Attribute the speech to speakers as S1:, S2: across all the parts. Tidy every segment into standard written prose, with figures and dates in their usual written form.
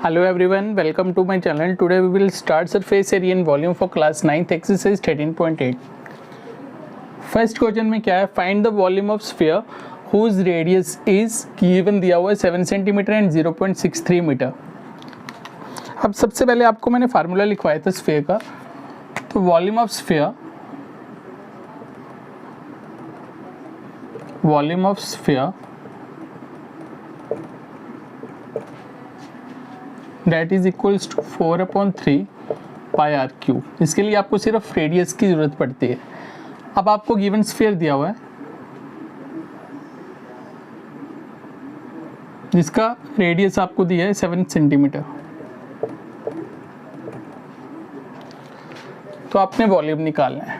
S1: Hello everyone, welcome to my channel. Today we will start surface area and volume for class 9th exercise 13.8. First question में क्या है, find the volume of sphere whose radius is given दिया हुआ है 7 centimetre and 0.63 metre. अब सबसे पहले आपको मैंने फार्मूला लिखवाया था स्फीयर का. तो volume of sphere that is equals to 4/3 pi r cube. इसके लिए आपको सिर्फ रेडियस की जरूरत पड़ती है. अब आपको गिवन स्फीयर दिया हुआ है जिसका रेडियस आपको दिया है 7 सेंटीमीटर. तो आपने वॉल्यूम निकालना है.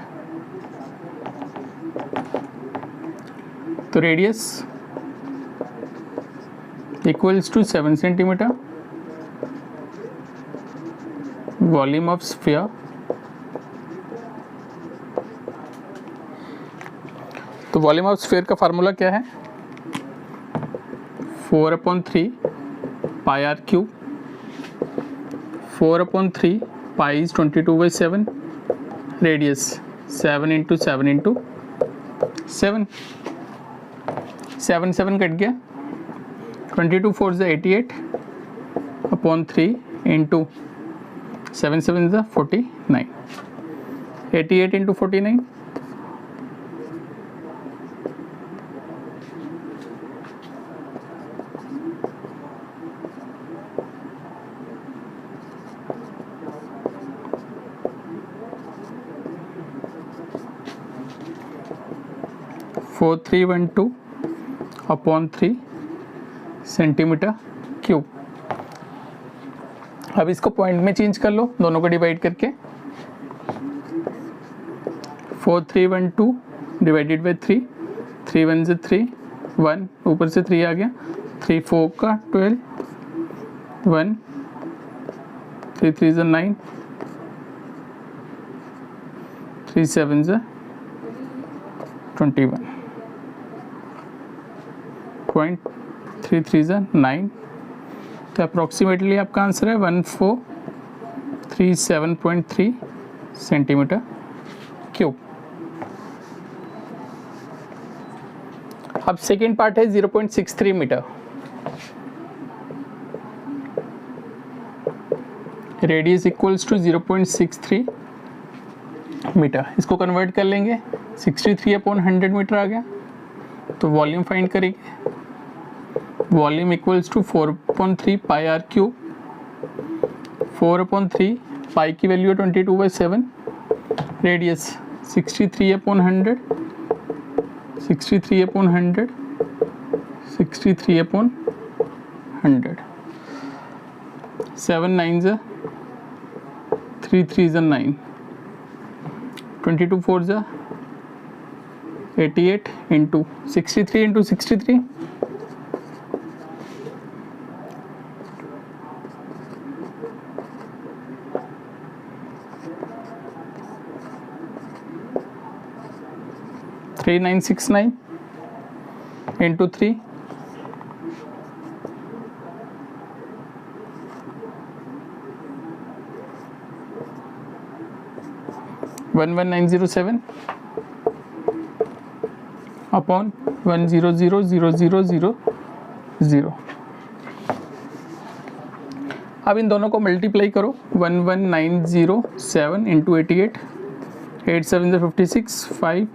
S1: तो radius equals to 7 centimetre, volume of sphere तो वॉल्यूम ऑफ स्फीयर का फार्मूला क्या है, 4/3 pi r cube. 4/3 pi is 22/7, radius 7 × 7 × 7. 7 7 cut गया, 22 4 is 88/3 into 7 7 is 49. 88 × 49, 4312/3 centimetre cube. अब इसको पॉइंट में चेंज कर लो, दोनों को डिवाइड करके. 4312 डिवाइडेड बाई 3, 3 1 से 3, 1 ऊपर से 3 आ गया, 3 4 का 12, 1 3 3 से 9, 3 7 से 21, 0.33 से 9. तो अप्रॉक्सीमेटली आपका आंसर है 1437.3 सेंटीमीटर क्यूब. अब सेकेंड पार्ट है 0.63 metre. Radius equals to 0.63 metre. इसको कन्वर्ट कर लेंगे, 63/100 मीटर आ गया. तो वॉल्यूम फाइंड करेंगे. Volume equals to 4/3 pi r cube. 4/3 pi की वैल्यू है 22/7, रेडियस 63/100, 63/100, 63/100. 7 9 से 3 3 से 9, 22 4 से 88 इंटू 63 इंटू 63, 3969 इंटू 3, 11907 अपॉन 1000000. अब इन दोनों को मल्टीप्लाई करो. 11907 इंटू 88, 8 7 से 56, 5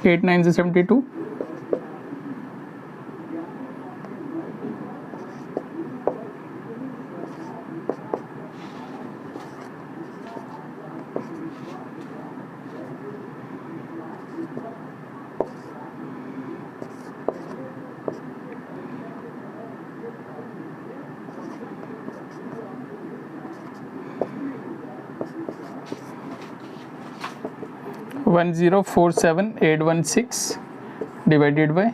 S1: 8 9 से 72, 1047816 डिवाइडेड बाय,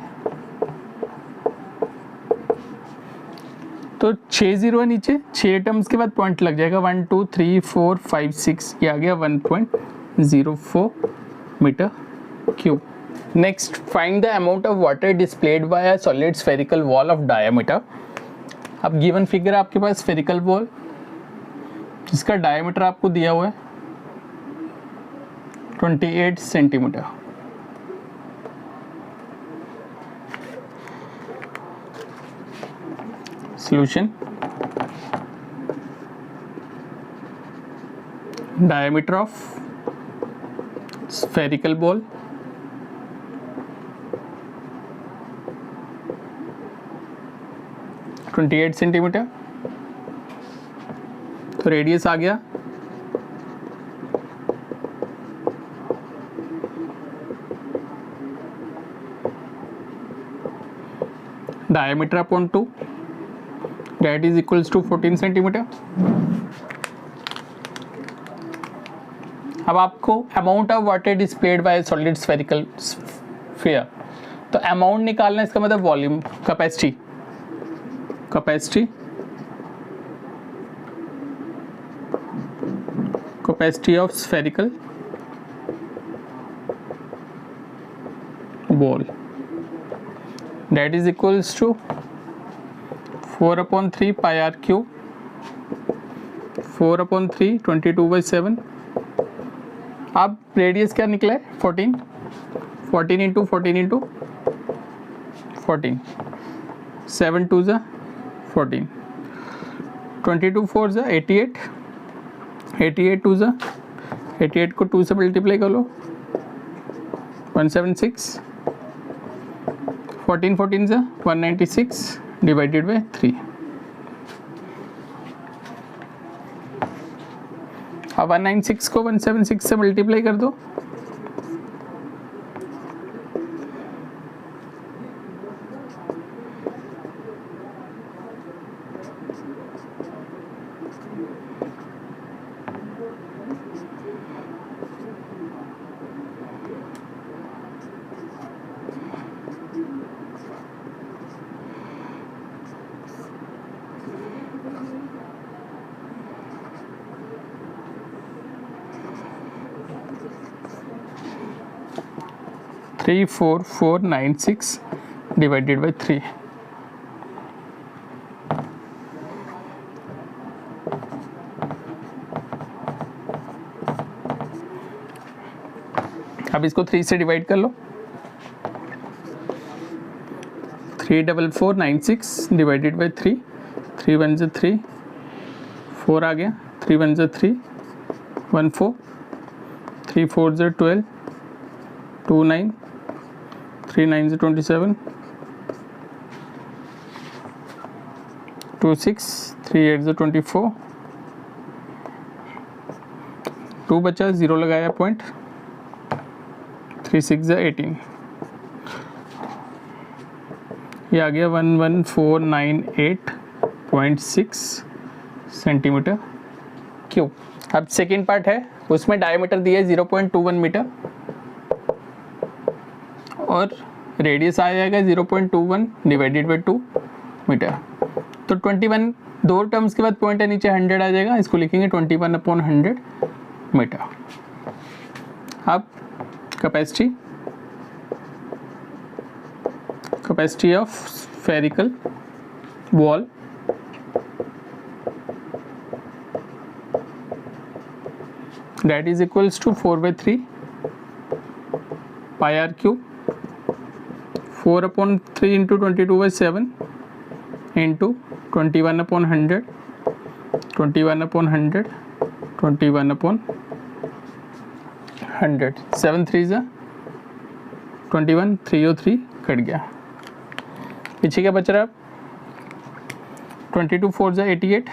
S1: तो 6 0 है नीचे, 6 टर्म्स के बाद पॉइंट लग जाएगा. 1 2 3 4 5 6, ये आ गया 1.04 metre cube. Next, find the amount of water displaced by a solid spherical ball of diameter. अब गिवन फिगर है आपके पास स्फेरिकल बॉल जिसका डायमीटर आपको दिया हुआ है 28 centimetre. Solution, diameter of spherical ball (28 centimetre), तो रेडियस आ गया diameter upon 2 that is equals to 14 centimetre. अब आपको amount of water displaced by solid spherical sphere, तो अमाउंट निकालना, इसका मतलब volume, capacity of spherical ball that is equals to 4/3 pi r cube, 4/3 22/7। अब रेडियस क्या निकला है 14 इंटू 14 7 2 ज़ा 14 22 4 ज़ा 88 2 ज़ा 88 को 2 से मल्टीप्लाई कर लो 176 14 ज़ा 196 डिवाइडेड बाय 3। अब 196 को 176 से मल्टीप्लाई कर दो, थ्री 4,496 डिवाइडेड बाई 3। अब इसको 3 से डिवाइड कर लो, 3,4,496 डिवाइडेड बाई 3, 3 1 ज़ा 3, 4 आ गया, 3 1 ज़ा 3, 1 4, 3 4 ज़ा 12, 2 9, 3 9 ज़ा 27, 2 6, 3 8 ज़ा 24, 2 बचा, 0 लगाया पॉइंट, 3 6 ज़ा 18, ये आ गया 11498.6 सेंटीमीटर क्यूब। अब सेकेंड पार्ट है, उसमें डायमीटर दिया है 0.21 मीटर और रेडियस आ जाएगा 0.21 डिवाइडेड बाई 2 मीटर। तो 21 दो टर्म्स के बाद पॉइंट है नीचे 100 आ जाएगा, इसको लिखेंगे 21/100 मीटर। अब capacity of spherical ball that is equals to 4/3 pi r cube, 4/3 into 22/7 into 21/100, 21/100, 21/100, 7 3 ज़ा 21, 303 कट गया, पीछे क्या बच रहा है? 22 4 ज़ा 88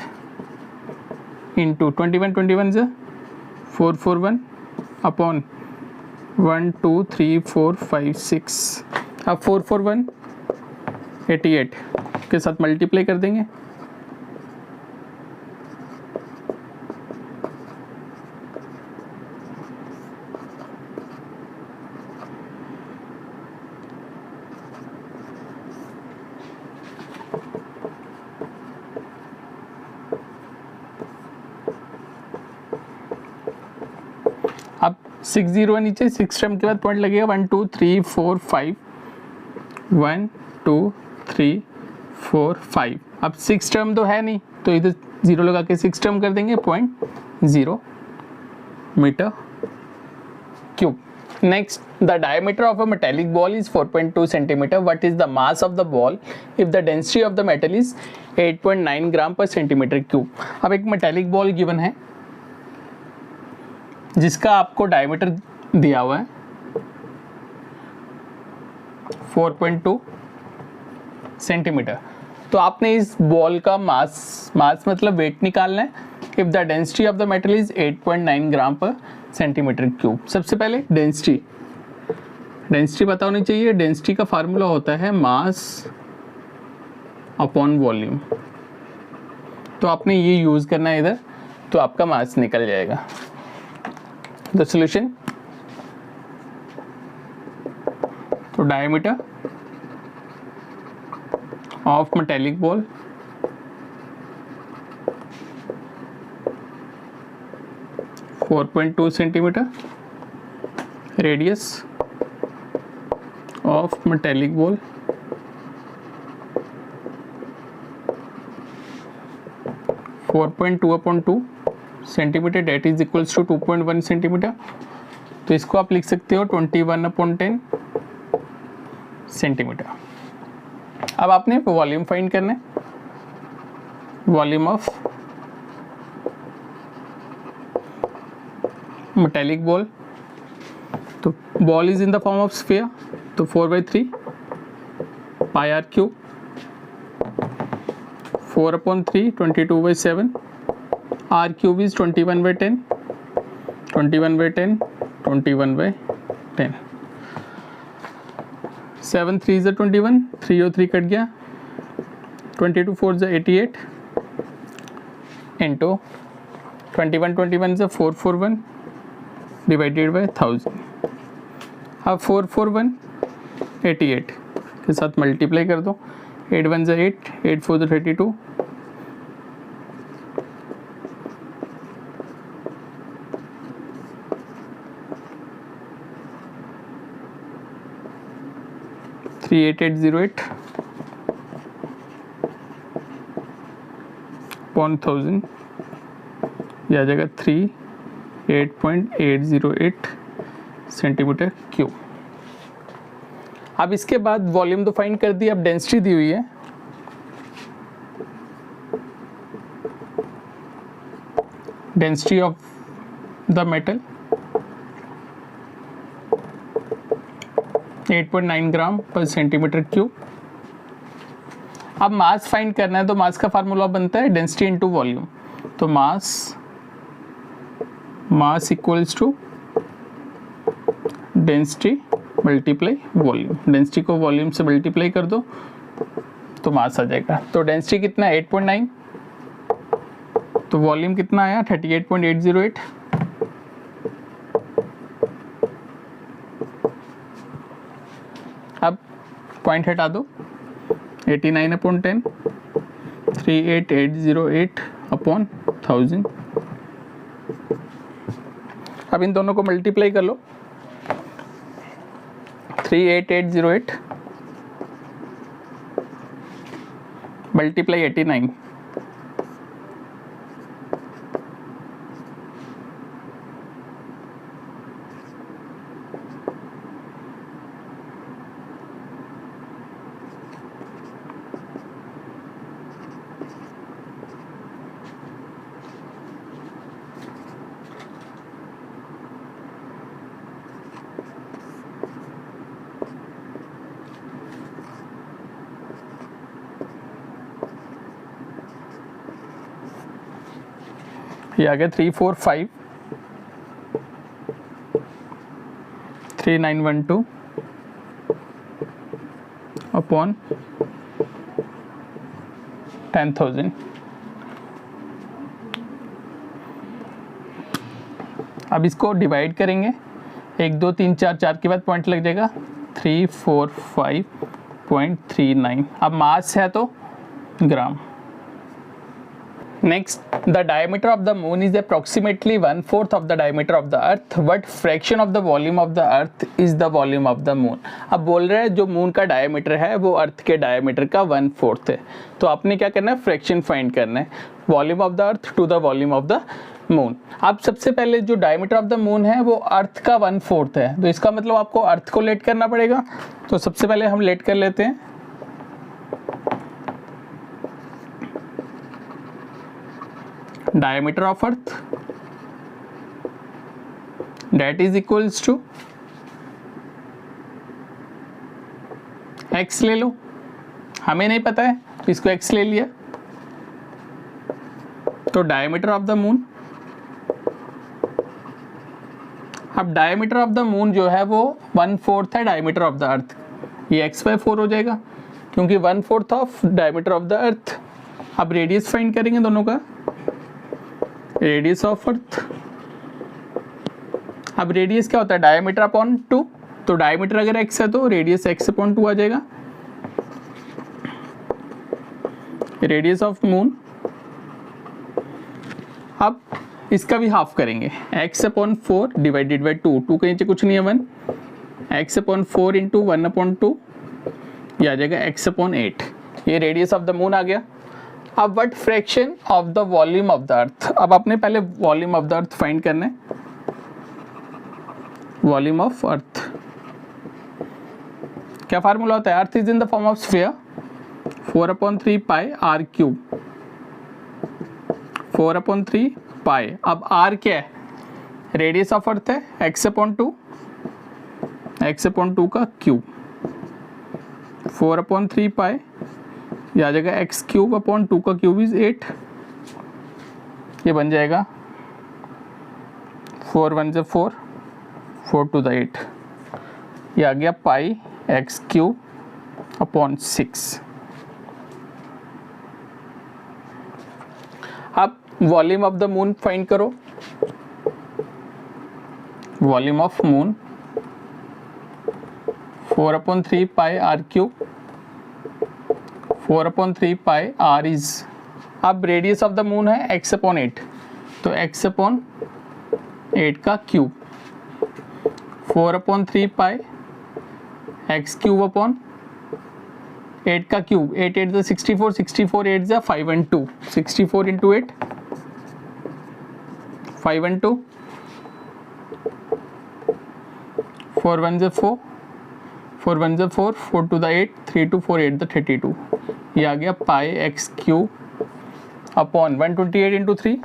S1: इंटू 21 ज़ा 441 अपॉन 1 2 3 4 5 6। अब 441 88 के साथ मल्टीप्लाई कर देंगे, अब 6 0 नीचे 6 टर्म के बाद पॉइंट लगेगा 1 2 3 4 5, 1 2 3 4 5। अब 6 टर्म तो है नहीं, तो इधर 0 लगा के 6 टर्म कर देंगे, 0.0 metre cube. Next, the diameter of a metallic ball is 4.2 centimeter. What is the mass of the ball if the density of the metal is 8.9 ग्राम पर सेंटीमीटर क्यूब। अब एक मेटेलिक बॉल गिवन है जिसका आपको diameter दिया हुआ है 4.2 centimetre. तो आपने इस बॉल का मास मतलब वेट निकालना है। If the density of the metal is 8.9 ग्राम पर सेंटीमीटर क्यूब। सबसे पहले डेंसिटी पता होनी चाहिए। डेंसिटी का फार्मूला होता है मास अपॉन वॉल्यूम, तो आपने ये यूज करना है इधर, तो आपका मास निकल जाएगा। द सॉल्यूशन, तो diameter of metallic ball four 4.2 centimetre, radius of metallic ball 4.2/2 centimetre, that is equals to 2.1 centimetre. तो इसको आप लिख सकते हो 21/10 सेंटीमीटर। अब आपने वॉल्यूम फाइंड करना है, वॉल्यूम ऑफ मेटेलिक बॉल। तो ball is in the form of sphere, तो 4/3 pi r cube, 4/3 22/7, r cube is 21/10, 21/10, 21/10, 7 3 is 21, 3 और 3 कट गया, 22 4 is 88 into 21 is 441 divided by 1000। अब 441 88 के साथ मल्टीप्लाई कर दो, 8 1 is 8, 8 4 is 32, थ्री 8808 1000, यह आ जाएगा 38.808 सेंटीमीटर क्यूब। अब इसके बाद वॉल्यूम तो फाइंड कर दिया, अब डेंसिटी दी हुई है। डेंसिटी ऑफ द मेटल 8.9 ग्राम पर सेंटीमीटर क्यूब। अब मास फाइंड करना है, तो मास का फार्मूला बनता है डेंसिटी इनटू वॉल्यूम। तो mass equals to density multiply volume. Density को वॉल्यूम से मल्टीप्लाई कर दो तो मास आ जाएगा। तो डेंसिटी कितना है 8.9, तो वॉल्यूम कितना आया 38.808। अब पॉइंट हटा दो, 89/10, 38.808/1000। अब इन दोनों को मल्टीप्लाई कर लो, 38.808 मल्टीप्लाई 89, ये आ गया 345 3912 अपॉन 10,000। अब इसको डिवाइड करेंगे, 1 2 3 4 4 के बाद पॉइंट लग जाएगा, 345.39। अब मास है तो gram. Next the diameter of the moon is approximately 1/4 of the diameter of the earth, what fraction of the volume of the earth is the volume of the moon. अब बोल रहे हैं जो मून का diameter है वो अर्थ के diameter का 1/4 है, तो आपने क्या करना है, फ्रैक्शन फाइंड करना है, volume of the earth to the volume of the moon. अब सबसे पहले जो डायमीटर ऑफ द मून है वो अर्थ का 1/4 है, तो इसका मतलब आपको अर्थ को लेट करना पड़ेगा। तो सबसे पहले हम लेट कर लेते हैं, diameter of earth that is equals to x ले लो, हमें नहीं पता है इसको x ले लिया, तो डायमीटर ऑफ द मून, अब डायमीटर ऑफ द मून जो है वो 1/4 है डायमीटर ऑफ द अर्थ, ये x/4 हो जाएगा क्योंकि 1/4 ऑफ डायमीटर ऑफ द अर्थ। अब रेडियस फाइंड करेंगे दोनों का, रेडियस ऑफ अर्थ, अब रेडियस क्या होता है, डायमीटर अपॉन 2, तो डायमीटर अगर x है तो रेडियस x/2 आ जाएगा। रेडियस ऑफ मून, अब इसका भी हाफ करेंगे, x/4 डिवाइडेड बाई 2, 2 के नीचे कुछ नहीं है 1, x/4 इंटू 1/2, ये आ जाएगा x/8, ये रेडियस ऑफ द मून आ गया। अब what fraction of the volume of the अर्थ, अब आपने पहले volume of the earth find करना है, वॉल्यूम ऑफ अर्थ क्या फार्मूला होता है, earth is in the form of sphere, 4/3 pi r cube, 4/3 पाई। अब r क्या है, रेडियस ऑफ अर्थ है, x/2, x/2 का क्यूब, 4/3 पाई, ये आ जाएगा x³ (2 का क्यूब इज 8), ये बन जाएगा 4 1 से 4, 4 to the 8, ये आ गया पाई x³/6। अब volume of the moon find करो, volume of moon 4/3 pi r³, 4/3 pi r is, अब रेडियस ऑफ द मून है x/8, तो x/8 का क्यूब, 4/3 पाई x³ (8 का क्यूब), 8 8 64, 64 8 5 and 2, 64 into 8, 5 and 2, 4 1 से 4, 4 1 से 4, 4 to the 8, 3 to 4 8 32, ये आ गया पाई x³ upon 128 into 3,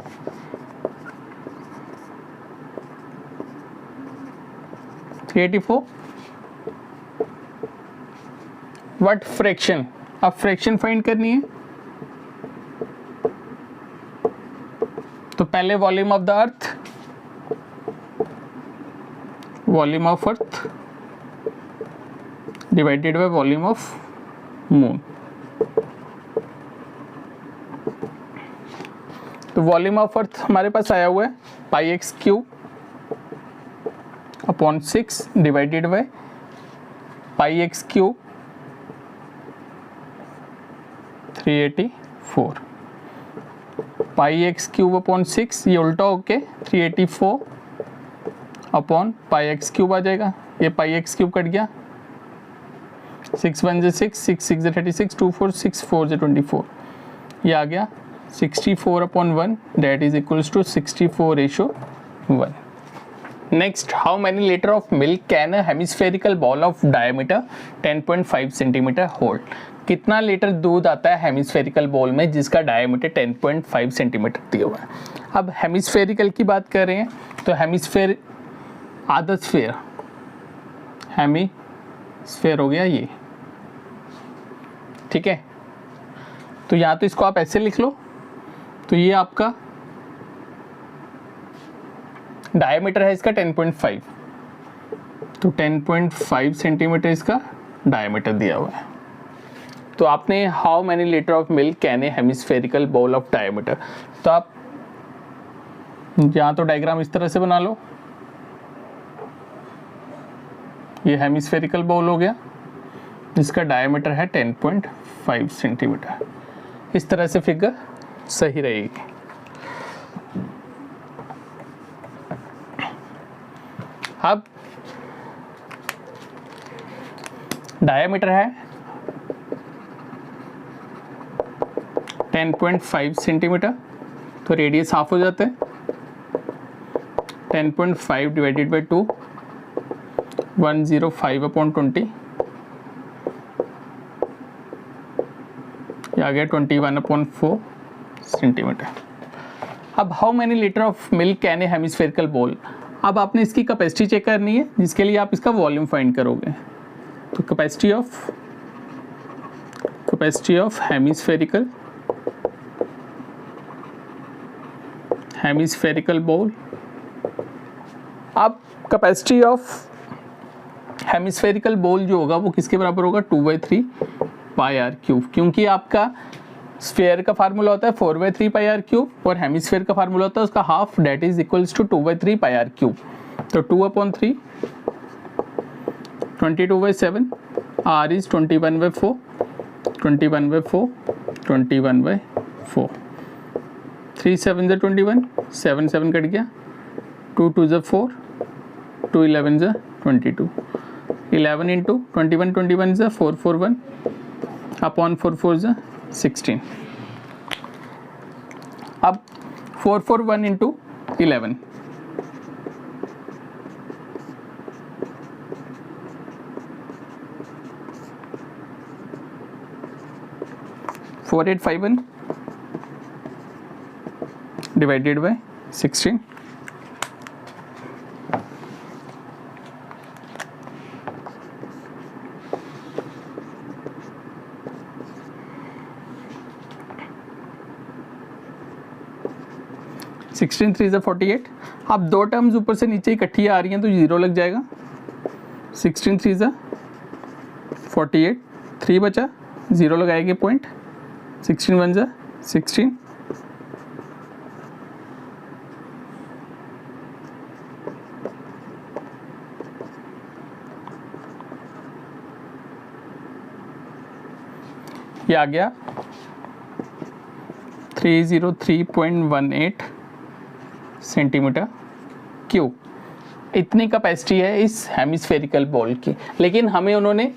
S1: 384। What fraction, अब फ्रैक्शन फाइंड करनी है, तो पहले volume of the earth, volume of earth divided by volume of moon, तो वॉल्यूम ऑफ अर्थ हमारे पास आया हुआ है पाई x³ upon 6 divided by pi x³ 384, pi x³ upon 6, ये उल्टा होके 384 अपॉन पाई x³ आ जाएगा, ये पाई x³ कट गया, 6 1 से 6, 6 6 से 36, 2 4 6 4 से 24, ये आ गया 64/1, that is equals to 64:1। Next, how many liter of milk can a hemispherical ball of diameter 10.5 centimeter hold? कितना लीटर दूध आता है हेमिस्फेरिकल बॉल में जिसका डायमीटर 10.5 सेंटीमीटर दिया हुआ है। अब हेमिस्फेरिकल की बात कर रहे हैं तो हेमिस्फेयर, आधा स्फेयर, हेमिस्फेयर हो गया ये, ठीक है। तो यहाँ तो इसको आप ऐसे लिख लो, तो ये आपका डायमीटर है इसका 10.5, तो 10.5 सेंटीमीटर इसका डायमीटर दिया हुआ है। तो आपने how many litre of milk can a hemispherical bowl of diameter, तो आप यहाँ तो डायग्राम इस तरह से बना लो, ये हेमिस्फेरिकल बाउल हो गया जिसका डायमीटर है 10.5 सेंटीमीटर। इस तरह से फिगर सही रहेगी। अब डायामीटर है 10.5 सेंटीमीटर, तो रेडियस हाफ हो जाता है 10.5 डिवाइडेड बाई 2, 105/20, ये आ गया 21/4 सेंटीमीटर। अब how many litre of milk can a hemispherical बोल। अब आपने इसकी कैपेसिटी चेक करनी है, जिसके लिए आप इसका वॉल्यूम फाइंड करोगे। तो कैपेसिटी ऑफ हेमिस्फेरिकल बोल। अब कैपेसिटी ऑफ हेमिस्फेरिकल बोल जो होगा वो किसके बराबर होगा, 2/3 पाई आर क्यूब, क्योंकि आपका स्फेयर का फार्मूला होता है 4/3 पाई आर क्यूब और हेमिस्फेयर का फार्मूला होता है उसका half, that is equals to 2/3 pi r cube. तो 2/3 22/7, r इज 21/4, 21/4, 21/4, 3 7 21, 7 7 कट गया, 2 2 4, 2 11 22, 11 इंटू 21 21 4 4 1 अपॉन 4 4 16। अब 4 4 1 इंटू 11, 4851 डिवाइडेड बाय 16, सिक्सटीन 3 ज़ा 48। अब दो टर्म्स ऊपर से नीचे इकट्ठी आ रही हैं तो 0 लग जाएगा। 16 3 ज़ा 48, 3 बचा, 0 लगाएंगे पॉइंट, 16 1 ज़ा 16, ये आ गया 303.18 सेंटीमीटर क्यूब। इतनी कैपेसिटी है इस हेमिस्फेरिकल बॉल की, लेकिन हमें उन्होंने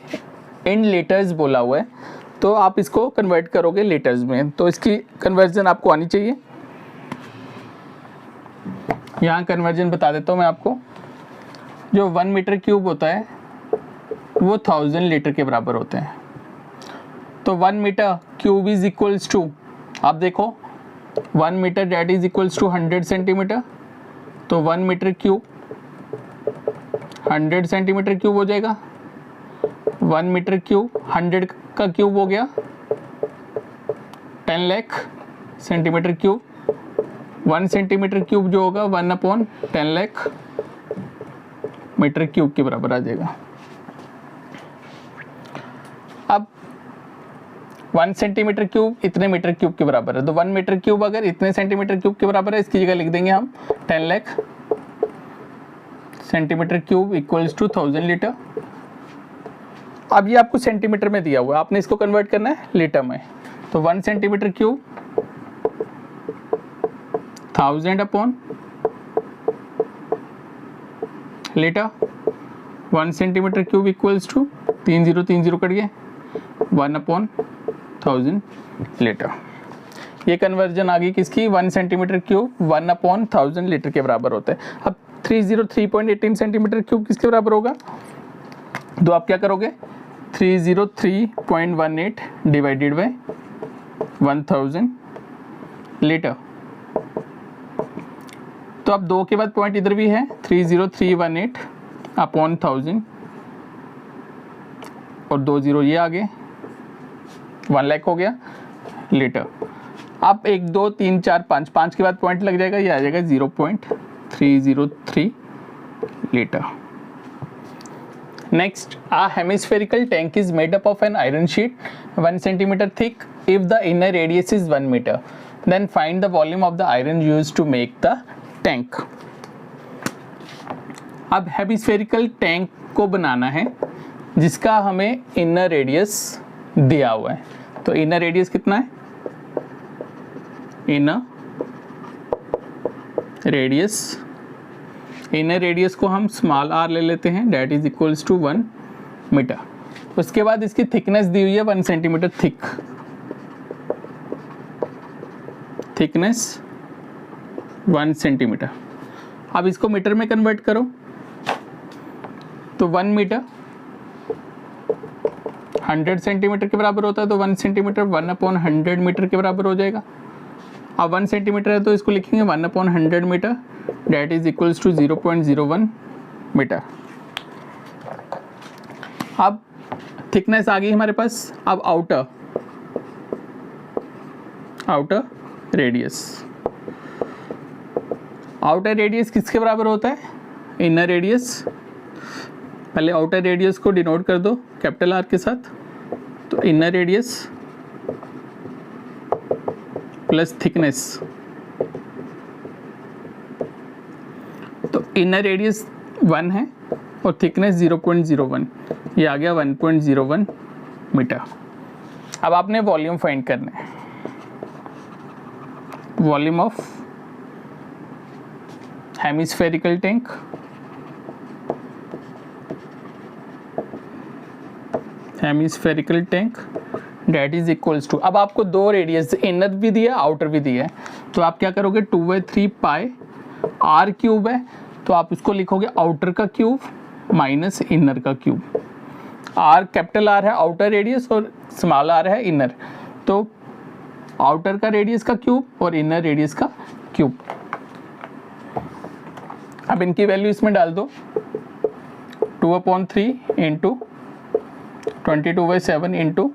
S1: इन लीटर्स बोला हुआ है, तो आप इसको कन्वर्ट करोगे लीटर्स में, तो इसकी कन्वर्जन आपको आनी चाहिए। यहाँ कन्वर्जन बता देता हूँ मैं आपको। जो 1 मीटर क्यूब होता है वो 1000 लीटर के बराबर होते हैं। तो 1 metre cube is equals to, आप देखो 1 metre that is equals to 100 centimetre, तो 1 मीटर क्यूब 100 सेंटीमीटर क्यूब हो जाएगा। 1 मीटर क्यूब 100 का क्यूब हो गया 10 lakh centimetre cube. 1 centimetre cube जो होगा 1/10 लाख मीटर क्यूब के बराबर आ जाएगा। अब 1 सेंटीमीटर क्यूब इतने मीटर क्यूब के बराबर है, तो 1 मीटर क्यूब अगर इतने सेंटीमीटर क्यूब के बराबर है, इसकी जगह लिख देंगे हम 10 lakh centimetre cube equals to 1000 litre. अब ये आपको सेंटीमीटर में दिया हुआ है, आपने इसको कन्वर्ट करना है लीटर में। तो 1 centimetre cube 1000 litre, 1 centimetre cube equals to 3030 cut गए 1/1000 लीटर। ये कन्वर्जन आ गई किसकी, 1 सेंटीमीटर क्यूब 1/1000 लीटर के बराबर होता है। अब 303.18 सेंटीमीटर क्यूब किसके बराबर होगा, तो आप क्या करोगे 303.18 डिवाइडेड बाय 1000 लीटर। तो अब 2 के बाद पॉइंट इधर भी है, 30318 अपॉन 1000 और 2 0 ये आ गए, 1 लाख हो गया लीटर। अब 1 2 3 4 5 5 के बाद पॉइंट लग जाएगा, ये आ जाएगा 0.303 litre. Next, a hemispherical tank is made up of an iron sheet 1 centimeter thick if the inner radius is 1 meter. Then find the volume of the iron used to make the tank. अब hemispherical tank को बनाना है जिसका हमें inner radius दिया हुआ है। तो inner radius कितना है, inner radius इनर रेडियस को हम स्मॉल r ले लेते हैं, that is equals to 1 metre. उसके बाद इसकी थिकनेस दी हुई है 1 सेंटीमीटर थिक, थिकनेस 1 सेंटीमीटर। अब इसको मीटर में कन्वर्ट करो तो 1 मीटर 100 सेंटीमीटर के बराबर होता है, तो 1 सेंटीमीटर 1/100 मीटर के बराबर हो जाएगा। अब 1 सेंटीमीटर है तो इसको लिखेंगे 1/100 metre, that is equals to 0.01 metre. अब थिकनेस आ गई हमारे पास। अब आउटर रेडियस, आउटर रेडियस किसके बराबर होता है? Inner radius. पहले आउटर रेडियस को डिनोट कर दो कैपिटल आर के साथ, तो इनर रेडियस प्लस थिकनेस, तो इनर रेडियस 1 है और थिकनेस 0.01, ये आ गया 1.01 मीटर। अब आपने वॉल्यूम फाइंड करना है, volume of hemispherical tank, hemispherical tank that is equals to, अब आपको दो रेडियस इनर भी दिया आउटर भी दिया है, तो आप क्या करोगे 2/3 पाई आर क्यूब है, तो आप उसको लिखोगे आउटर का क्यूब माइनस इनर का क्यूब। आर कैपिटल आर है आउटर रेडियस और स्मॉल आर है इनर, तो आउटर का रेडियस का क्यूब और इनर रेडियस का क्यूब। अब इनकी वैल्यू इसमें डाल दो, 2/3 इंटू 22/7 इंटू,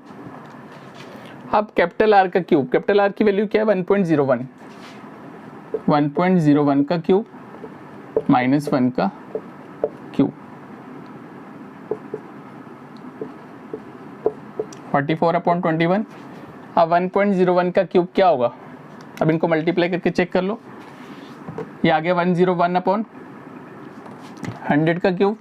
S1: अब कैपिटल आर का क्यूब, कैपिटल आर की वैल्यू क्या है 1.01, 1.01 का क्यूब माइनस 1 का क्यूब, 44/21। अब 1.01 का क्यूब क्या होगा? अब इनको मल्टीप्लाई करके चेक कर लो, ये आ गया 101/100 का क्यूब,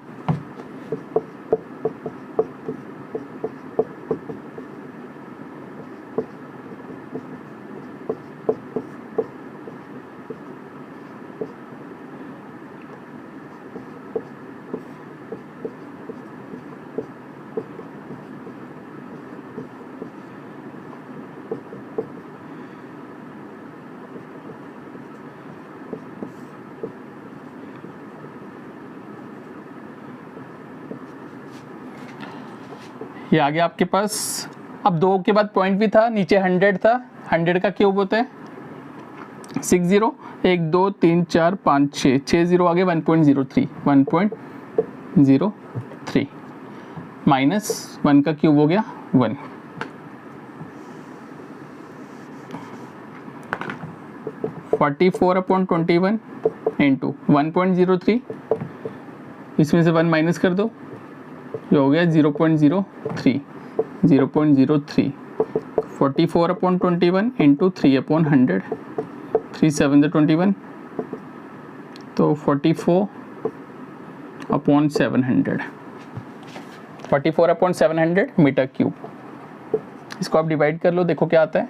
S1: ये आ गया आपके पास। अब 2 के बाद पॉइंट भी था, नीचे 100 था, 100 का क्यूब होता है 60, 1 2 3 4 5 6, 6 0 आ गया 1.03, 1.03 माइनस 1 का क्यूब हो गया 1, 44/21 इंटू 1.03, इसमें से 1 माइनस कर दो, ये हो गया 0.03, 0.03, 44/21 इंटू 3/100, 3 7 21, तो 44/700, 44/700 मीटर क्यूब। इसको आप डिवाइड कर लो, देखो क्या आता है।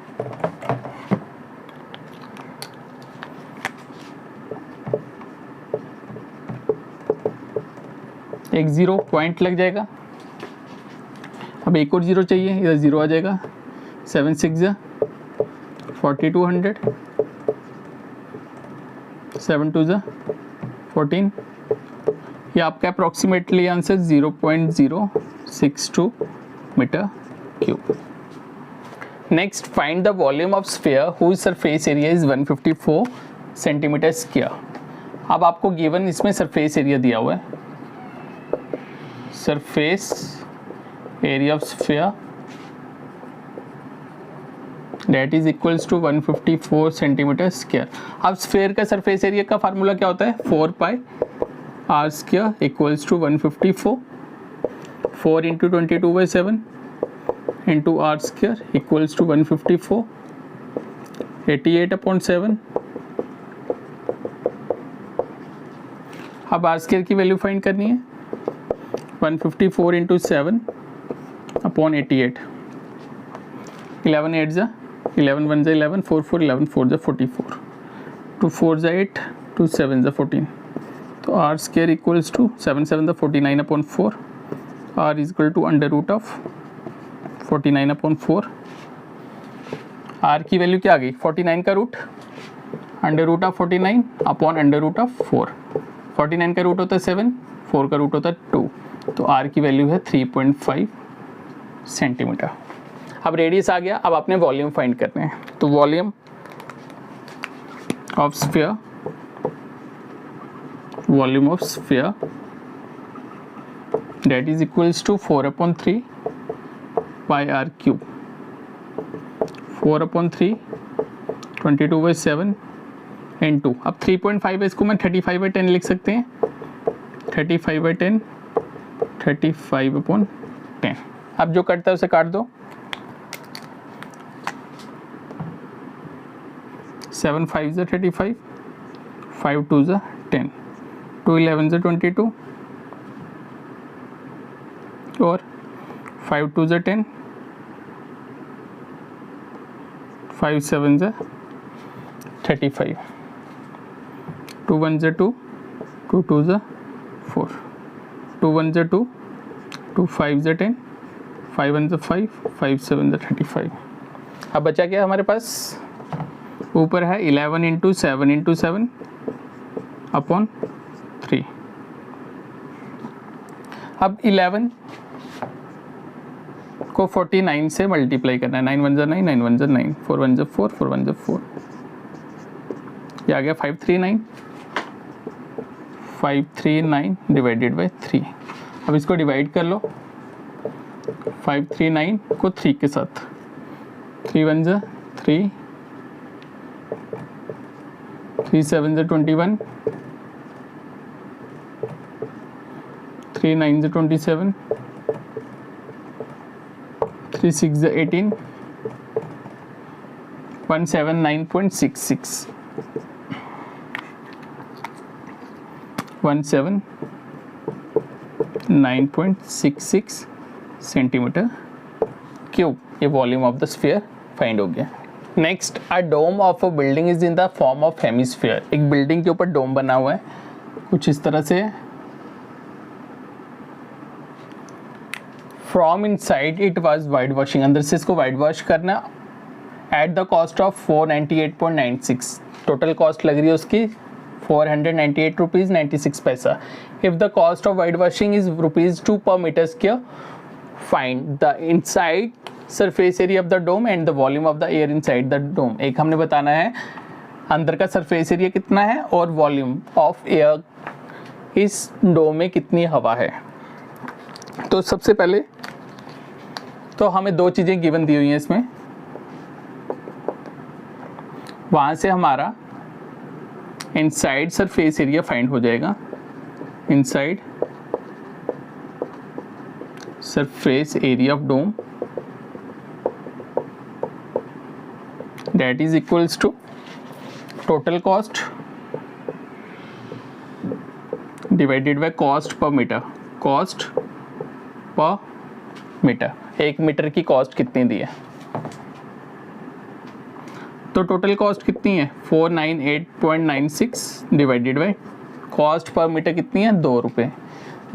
S1: एक 0 पॉइंट लग जाएगा, अब एक और 0 चाहिए, इधर 0 आ जाएगा, 7 6 4200, 7 2 14, ये आपका approximately answer 0.062 metre cube. Next, find the volume of sphere whose surface area is 154 centimetre square. अब आपको गिवन इसमें सरफेस एरिया दिया हुआ है, surface area of sphere that is equals to 154 centimetre square. अब स्फीयर का सरफेस एरिया का formula क्या होता है? 4 pi r square equals to 154, 4 into 22/7 into r square equals to 154, 88/7। अब आर स्क्वायर की वैल्यू फाइंड करनी है, 154 इंटू 7/88, 11 8 11 1 11, 4 4 11 4 44, 2 4 8, 2 7 14, तो r square equals to 7 7 49/4, r is equal to under root of 49/4। R की वैल्यू क्या आ गई 49 का root, under root of 49 upon under root of 4। 49 का रूट होता है 7, 4 का रूट होता है 2, तो आर की वैल्यू है 3.5 सेंटीमीटर। अब रेडियस आ गया, अब आपने वॉल्यूम फाइंड करने हैं। तो volume of sphere, volume of sphere that is equals to 4/3 by r cube, 4/3 22/7 into, अब 3.5 है, इसको मैं 35/10 लिख सकते हैं, 35/10 35/10। अब जो कटता है उसे काट दो, 7 5 35, 5 2 10, 2 11 22 और 5 2 10, 5 7 35, 2 1 2, 2 2 4, 2 1 2, 2 5 10, 5 1 5, 5 7 35। अब बचा क्या हमारे पास, ऊपर है 11 इंटू 7 इंटू 7 अपॉन 3। अब 11 को 49 से मल्टीप्लाई करना है, 9 1 9, 9 1 9, 4 1 4, 4 1 4, ये आ गया 539, 539 डिवाइडेड बाई 3। अब इसको डिवाइड कर लो, 539 को 3 के साथ, 3 1 3, 3 7 21, 3 9 27, 3 6 18, 179.66, 179.66 सेंटीमीटर क्यूब। ये volume of the sphere find हो गया। Next, a dome of a building is in the form of hemisphere. एक बिल्डिंग के ऊपर डोम बना हुआ है कुछ इस तरह से, from in side it was white washing, अंदर से इसको वाइट वॉश करना, at the cost of 498.96, total cost लग रही है उसकी 498 रुपीज़ 96 पैसा। If the cost of white washing is ₹2 per meter square, find the inside surface area of the dome and the volume of the air inside the dome. एक हमने बताना है अंदर का सरफेस एरिया कितना है और वॉल्यूम ऑफ एयर इस डोम में कितनी हवा है। तो सबसे पहले तो हमें दो चीज़ें गिवन दी हुई हैं इसमें, वहाँ से हमारा इनसाइड सरफेस एरिया फाइंड हो जाएगा, inside surface area of dome that is equals to total cost divided by cost per meter, cost per meter, एक मीटर की कॉस्ट कितनी दी है। तो टोटल कॉस्ट कितनी है 498.96 divided by cost per metre कितनी है 2 रुपये।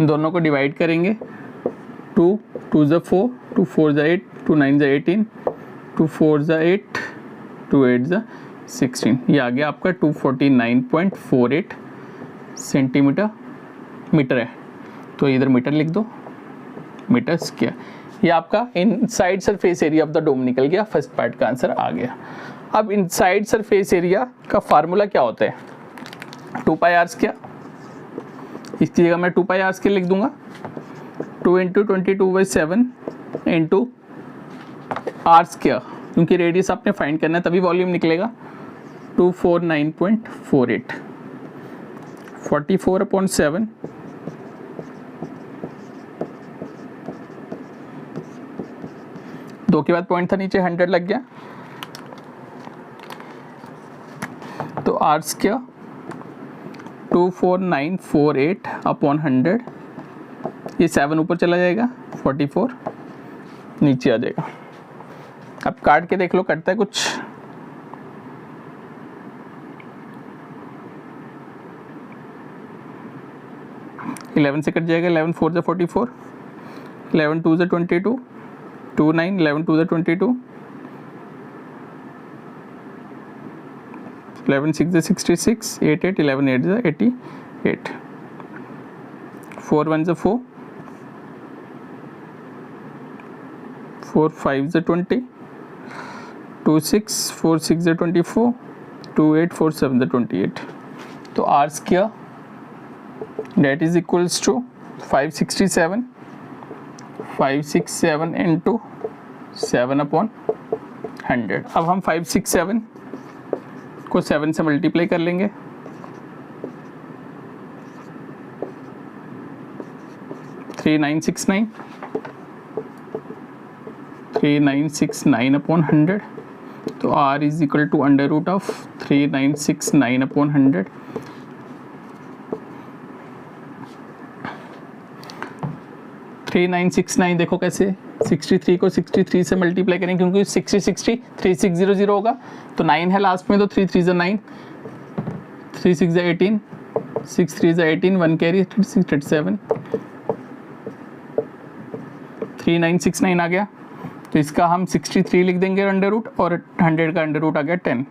S1: दोनों को डिवाइड करेंगे, 2 2 4, 2 4 8, 2 9 18, 2 4 8, 2 8 16, ये आ गया आपका 249.48 सेंटीमीटर मीटर है। तो इधर मीटर लिख दो, मीटर स्क्वायर। ये आपका inside surface area of the dome निकल गया, फर्स्ट पार्ट का आंसर आ गया। अब इनसाइड सरफेस एरिया का फार्मूला क्या होता है 2 पाई आर स्क्वायर, इसकी जगह मैं 2 पाई आर स्क्वायर लिख दूंगा, 2 इंटू 22/7 इंटू आर स्क्वायर, क्योंकि रेडियस आपने फाइंड करना है तभी वॉल्यूम निकलेगा, 249.48, 44/7 2 के बाद पॉइंट था नीचे 100 लग गया, तो आर स्क्वायर 24948/100, ये 7 ऊपर चला जाएगा, 44 नीचे आ जाएगा। अब काट के देख लो कटता है कुछ, 11 से कट जाएगा, 11 4 ज़ा 44, 11 2 ज़ा 22, 2 9, 11 2 ज़ा 22, 11 6 ज़ा 66, 8 8, 11 8 ज़ा 88, 4 1 ज़ा 4, 4 5 ज़ा 20, 2 6 4 6 ज़ा 24, 2 8 4 7 ज़ा 28. तो r square that is equals to 567 into 7/100. अब हम 567 को 7 से मल्टीप्लाई कर लेंगे, 3969/100. तो R is equal to under root of 3969/100. Three 969 देखो कैसे, 63 को 63 से मल्टीप्लाई करेंगे क्योंकि 60 60 3600 होगा, तो 9 है लास्ट में, तो 3 3 ज़ा 9, 3 6 ज़ा 18, 6 3 ज़ा 18, 1 कैरी 36 37, 3969 आ गया. तो इसका हम 63 लिख देंगे अंडर रूट, और 100 का अंडर रूट आ गया 10.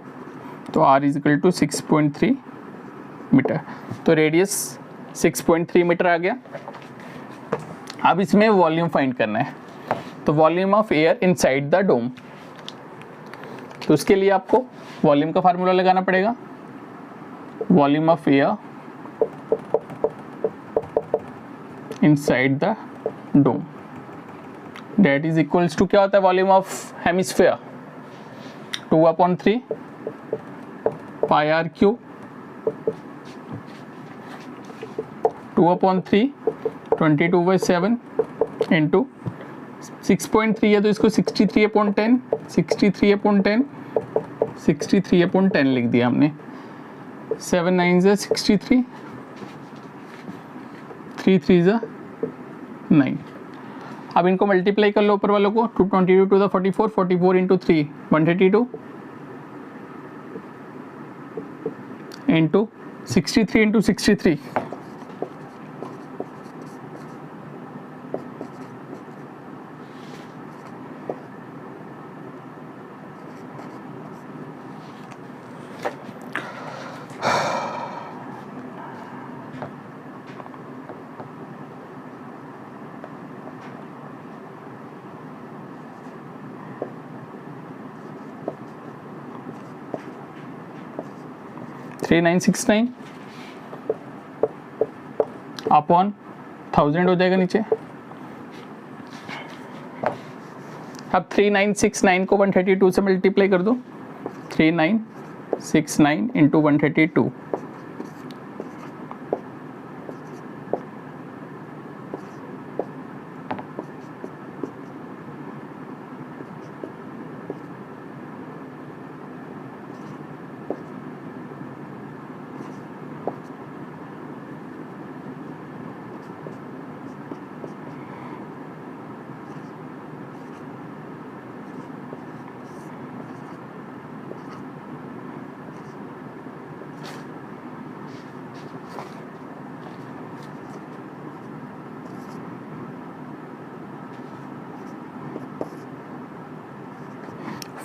S1: तो R is equal to 6.3 metre. तो रेडियस 6.3 मीटर आ गया. अब इसमें वॉल्यूम फाइंड करना है, तो volume of air inside the dome. तो उसके लिए आपको वॉल्यूम का फार्मूला लगाना पड़ेगा. Volume of air inside the dome that is equals to, क्या होता है volume of hemisphere, 2/3 pi r cube, 2/3 22/7 into 6.3 है, तो इसको 63/10 63/10 लिख दिया हमने. 7 9 ज़ा 63, 3 3 ज़ा 9. अब इनको मल्टीप्लाई कर लो ऊपर वालों को, 222 to the 44, 44 into 3 132 into 63 into 63, three 969 upon 1000 हो जाएगा नीचे. अब 3969 को 132 से मल्टीप्लाई कर दो, 3969 into 132,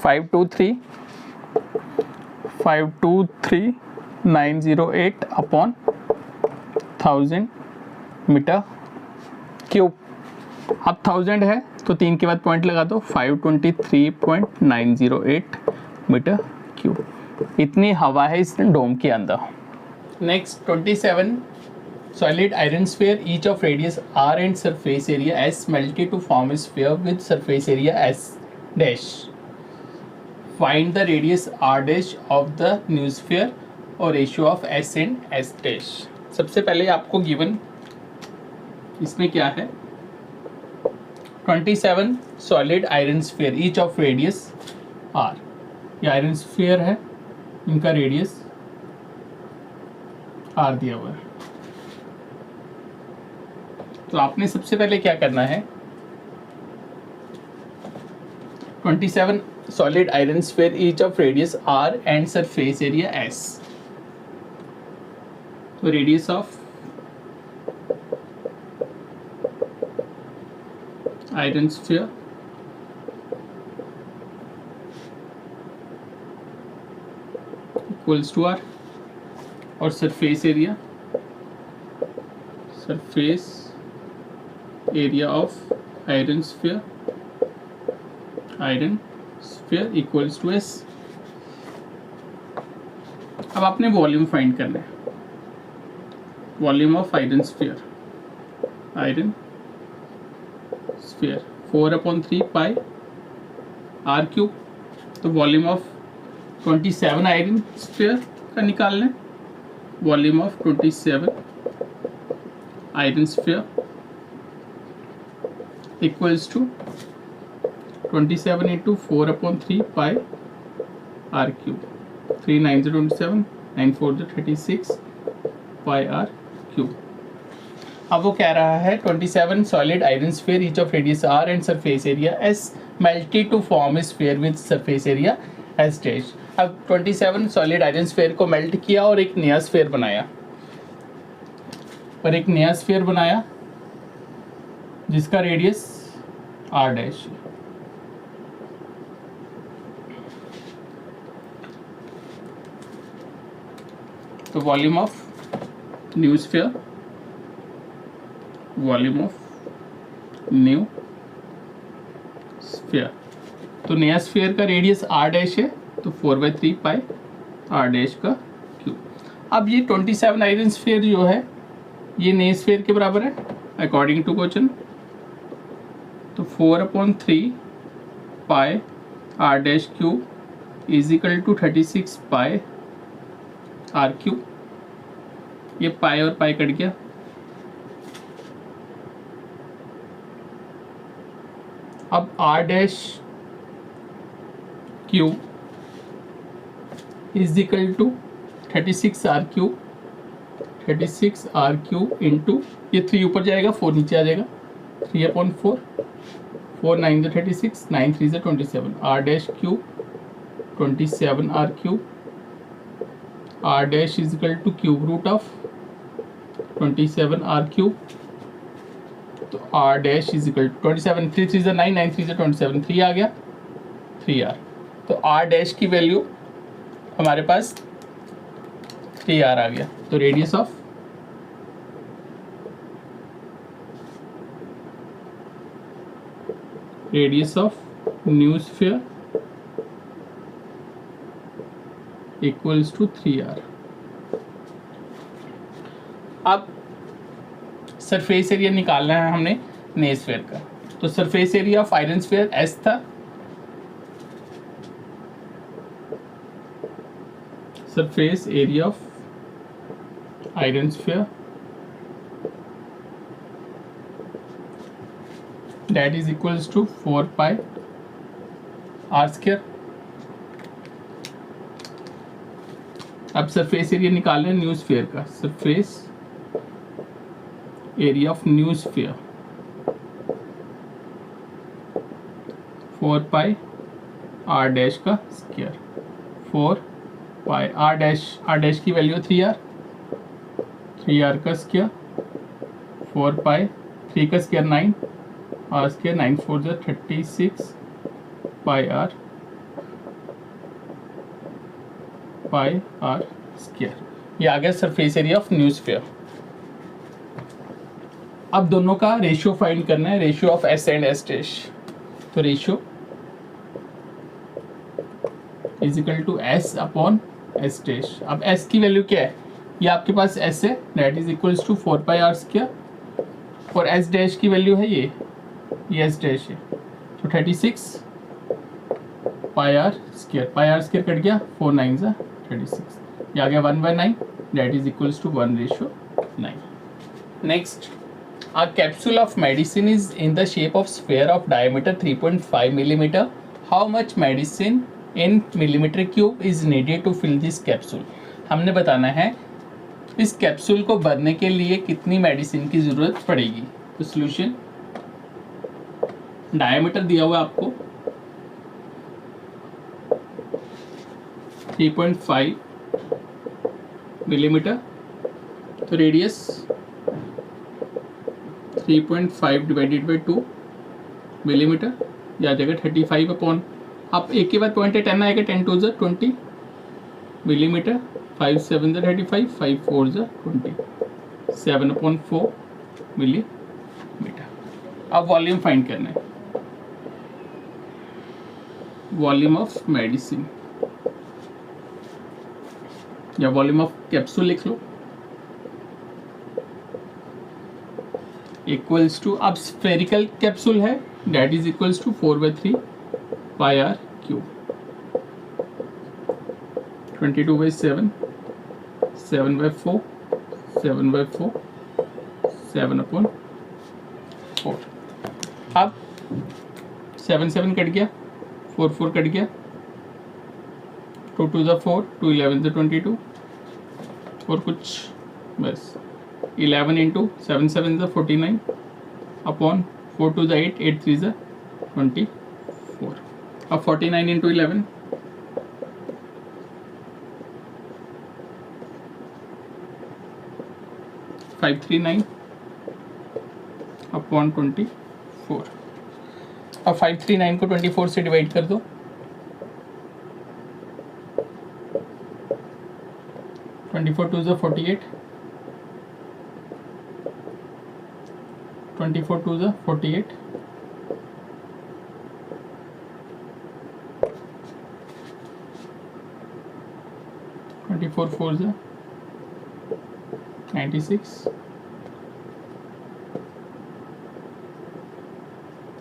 S1: five two three 908 upon 1000 metre cube. अब 1000 है तो 3 के बाद पॉइंट लगा दो, 523.908 मीटर क्यूब. इतनी हवा है इस डोम के अंदर. Next 27 solid iron sphere each of radius r and surface area s melted to form a sphere with surface area s dash. Find the radius r dash of the new sphere और ratio of s and s dash. सबसे पहले आपको given इसमें क्या है, 27 solid iron sphere each of radius r. ये iron sphere है, इनका रेडियस r दिया हुआ है. तो आपने सबसे पहले क्या करना है, 27 solid iron sphere each of radius r and surface area s. तो radius of iron sphere equals to r, और surface area of iron sphere equals to s. अब आपने वॉल्यूम फाइंड करना है, volume of iron sphere 4/3 pi r cube. तो volume of 27 iron sphere का निकालना है, volume of 27 iron sphere equals to 27 into 4/3 pi r cube. 3 9 27, 9 4 36 pi r cube. अब वो कह रहा है 27 solid iron sphere each of radius r and surface area S melted to form a sphere with surface area S dash. अब 27 solid iron sphere को melt किया और एक नया स्फीयर बनाया, जिसका रेडियस आर डैश। तो वॉल्यूम ऑफ न्यू स्फीयर तो नया स्फीयर का रेडियस आर डैश है, तो 4/3 पाई आर डैश का क्यूब। अब ये 27 आयरन स्फीयर जो है ये नए स्फीयर के बराबर है अकॉर्डिंग टू क्वेश्चन। तो 4/3 pi r dash cube is equal to 36 pi r cube. ये पाई और पाई कट गया, अब r dash cube is equal to 36 r cube into ये 3 ऊपर जाएगा 4 नीचे आ जाएगा, 3/4 4 9 36 9 3 27 r dash cube 27 r cube. R dash is equal to cube root of 27 r cube. तो r dash is equal to 27 3 3 9 9 3 27 3 आ गया 3r। तो आर डैश की वैल्यू हमारे पास 3r आ गया। तो radius of new sphere equals to 3r। अब सरफेस एरिया निकालना है हमने नए स्फीयर का। तो surface area of iron sphere s था, surface area of iron sphere that is equals to 4 pi r square। अब सरफेस एरिया निकालना है न्यू स्फीयर का, surface area of new sphere 4 pi r dash का square. 4 pi r dash की value 3r का square, 4 pi 3 का square 9 r square 9 4 36 pi r square. ये आ गया surface area of new sphere. अब दोनों का रेशियो फाइंड करना है, ratio of s and s dash. तो ratio is equal to s upon s dash. अब एस की वैल्यू क्या है, ये आपके पास एस है, that is equals to 4 pi r square, और एस डैश की वैल्यू है ये एस डैश है, तो 36 पाई आर स्क्वायर कट गया, 4 9 36, ये आ गया 1/9, that is equals to 1:9। Next, a capsule of medicine is in the shape of sphere of diameter 3.5 millimeter. How much medicine in millimeter cube is needed to fill this capsule? हमने बताना है इस capsule को भरने के लिए कितनी medicine की ज़रूरत पड़ेगी। तो सोल्यूशन, डायमीटर दिया हुआ आपको 3.5 मिलीमीटर, तो रेडियस 3.5 डिवाइडेड बाई 2 मिलीमीटर, या जाएगा 35 अपॉन, आप एक के बाद पॉइंट है 10 आएगा, 10 टू ज़ा 20 मिलीमीटर, 5 7 ज़ा 35, 5 4 ज़ा 20, 7/4 मिलीमीटर। अब वॉल्यूम फाइंड करना है, वॉल्यूम ऑफ मेडिसिन या वॉल्यूम ऑफ कैप्सूल लिख लो, इक्वल्स टू, अब स्फेरिकल कैप्सूल है, that is equals to 4/3 pi r cube, 22/7, 7/4, 7/4, 7/4। अब 7 7 कट गया, 4 4 कट गया, 2 2 ज़ा 4, 2 11 ज़ा 22, और कुछ बस 11 इंटू 7 7 ज़ा 49 अपॉन 4 2 ज़ा 8, 8 3 ज़ा 24। अब 49 इंटू 11, 539 अपॉन 24। अब 539 को 24 से डिवाइड कर दो, 24 2 ज़ा 48, 24 2 ज़ा 48, 24 4 ज़ा 96,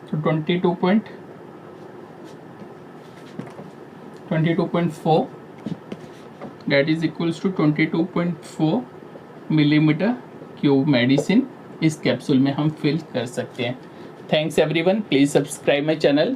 S1: तो 22.4 that is equals to 22.4 millimetre cube medicine इस कैप्सूल में हम फिल कर सकते हैं। Thanks everyone, please subscribe my channel.